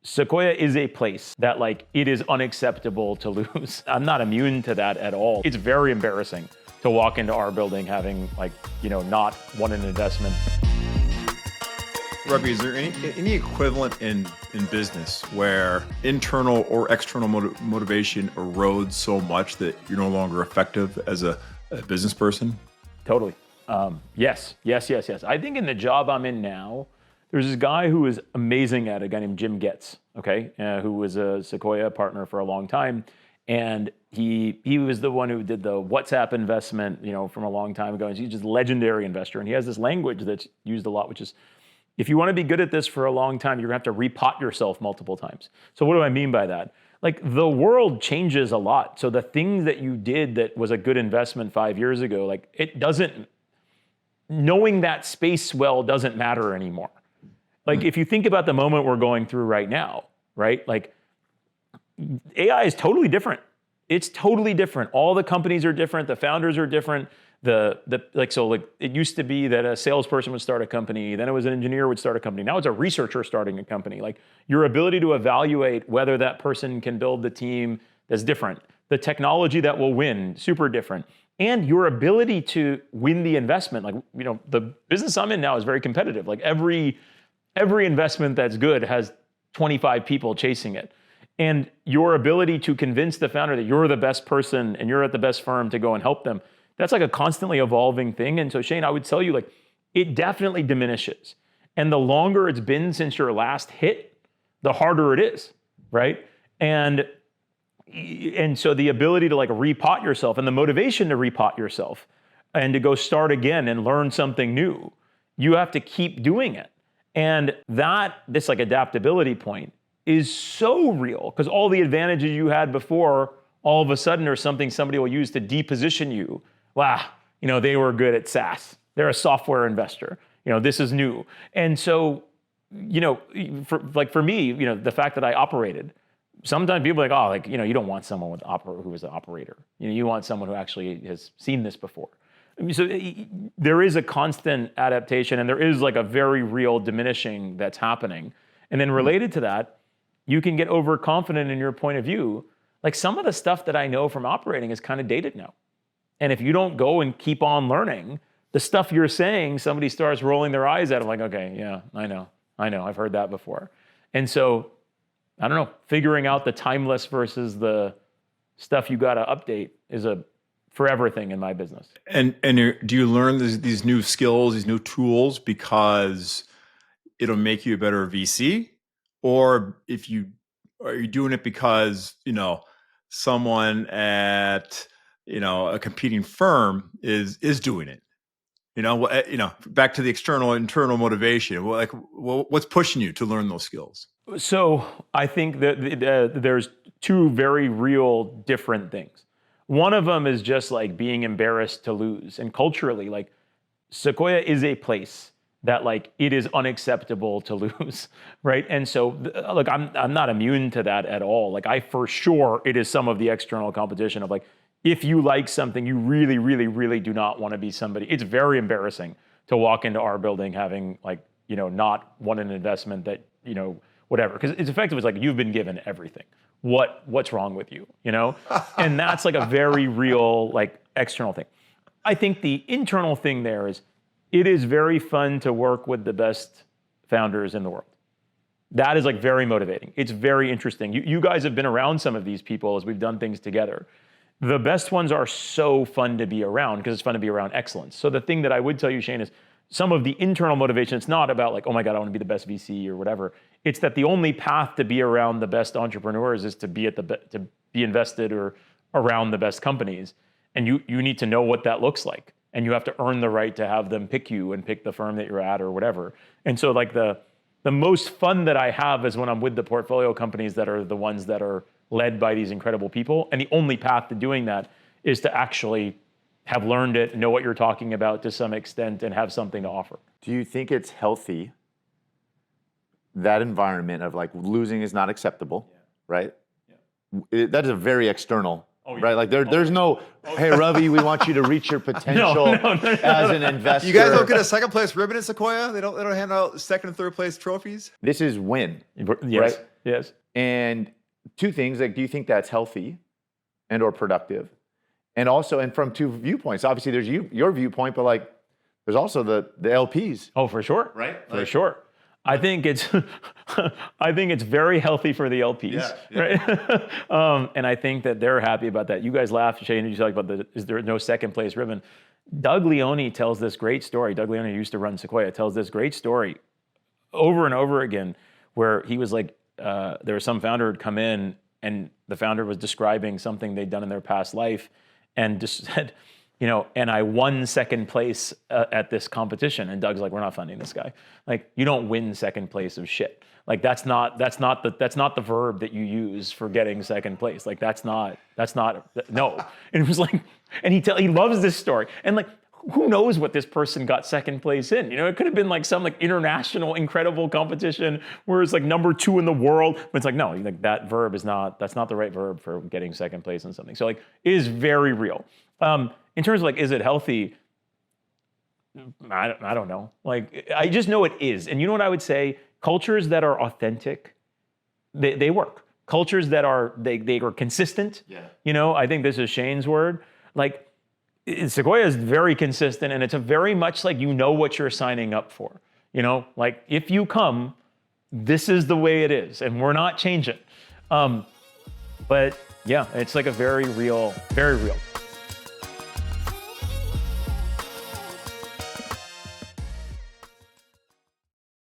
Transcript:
Sequoia is a place that like it is unacceptable to lose. I'm not immune to that at all. It's very embarrassing to walk into our building having like, not won an investment. Ravi, is there any equivalent in business where internal or external motivation erodes so much that you're no longer effective as a business person? Totally. Yes. I think in the job I'm in now, there's this guy who is amazing at it, a guy named Jim Getz, who was a Sequoia partner for a long time. And he was the one who did the WhatsApp investment, from a long time ago. And he's just a legendary investor. And he has this language that's used a lot, which is, if you want to be good at this for a long time, you're going to have to repot yourself multiple times. So what do I mean by that? Like the world changes a lot. So the things that you did that was a good investment 5 years ago, like knowing that space well doesn't matter anymore. Like if you think about the moment we're going through right now, right? Like AI is totally different. It's totally different. All the companies are different. The founders are different. It used to be that a salesperson would start a company, then it was an engineer would start a company. Now it's a researcher starting a company. Like your ability to evaluate whether that person can build the team that's different. The technology that will win, super different. And your ability to win the investment. Like, the business I'm in now is very competitive. Like every investment that's good has 25 people chasing it. And your ability to convince the founder that you're the best person and you're at the best firm to go and help them, that's like a constantly evolving thing. And so Shane, I would tell you, like, it definitely diminishes. And the longer it's been since your last hit, the harder it is, right? And so the ability to like repot yourself and the motivation to repot yourself and to go start again and learn something new, you have to keep doing it. And this like adaptability point is so real because all the advantages you had before all of a sudden are something somebody will use to deposition you. Wow, they were good at SaaS. They're a software investor. This is new. And so, for me, the fact that I operated, sometimes people are like, you don't want someone who is an operator. You want someone who actually has seen this before. So there is a constant adaptation and there is like a very real diminishing that's happening. And then related to that, you can get overconfident in your point of view. Like some of the stuff that I know from operating is kind of dated now. And if you don't go and keep on learning, the stuff you're saying, somebody starts rolling their eyes at it like, okay, yeah, I know, I've heard that before. And so, I don't know, figuring out the timeless versus the stuff you got to update is a forever thing in my business. And do you learn these new skills, these new tools because it'll make you a better VC? Or are you doing it because, someone at, a competing firm is doing it? Back to the internal motivation. What's pushing you to learn those skills? So I think that there's two very real different things. One of them is just like being embarrassed to lose. And culturally, like Sequoia is a place that like it is unacceptable to lose, right? And so look, I'm not immune to that at all. Like for sure, it is some of the external competition of like, if you like something, you really, really, really do not want to be somebody. It's very embarrassing to walk into our building having like, not won an investment that, whatever. Because it's effectively like you've been given everything. What's wrong with you, And that's like a very real like external thing. I think the internal thing there is it is very fun to work with the best founders in the world. That is like very motivating. It's very interesting. You guys have been around some of these people as we've done things together. The best ones are so fun to be around because it's fun to be around excellence. So the thing that I would tell you, Shane, is some of the internal motivation, it's not about like, oh my God, I want to be the best VC or whatever. It's that the only path to be around the best entrepreneurs is to be to be invested or around the best companies. And you need to know what that looks like. And you have to earn the right to have them pick you and pick the firm that you're at or whatever. And so like the most fun that I have is when I'm with the portfolio companies that are the ones that are led by these incredible people. And the only path to doing that is to actually have learned it, know what you're talking about to some extent, and have something to offer. Do you think it's healthy, that environment of like losing is not acceptable, right? Yeah. That is a very external, right? Like there's no, hey, Ravi, we want you to reach your potential as an investor. You guys don't get a second place ribbon at Sequoia? They don't hand out second and third place trophies? This is win, yes. right? Yes. And two things, like, do you think that's healthy and or productive? And also, and from two viewpoints, obviously there's your viewpoint, but like, there's also the LPs. Oh, for sure. Right? For sure. I think it's very healthy for the LPs, right? And I think that they're happy about that. You guys laugh, Shane, you talk about is there no second place ribbon? Doug Leone tells this great story. Doug Leone used to run Sequoia, tells this great story over and over again, where he was like, there was some founder who'd come in and the founder was describing something they'd done in their past life and just said, and I won second place at this competition. And Doug's like, we're not funding this guy. Like, you don't win second place of shit. Like, that's not the verb that you use for getting second place. Like, that's not no. And it was like, and he loves this story. And like, who knows what this person got second place in? It could have been like some like international incredible competition where it's like number 2 in the world. But it's like, no, like that verb that's not the right verb for getting second place in something. So like, it is very real. In terms of like, is it healthy? I don't know. Like, I just know it is. And you know what I would say? Cultures that are authentic, they work. Cultures that are, they are consistent. Yeah. I think this is Shane's word. Like, Sequoia is very consistent, and it's a very much like what you're signing up for. Like, if you come, this is the way it is, and we're not changing. But yeah, it's like a very real, very real.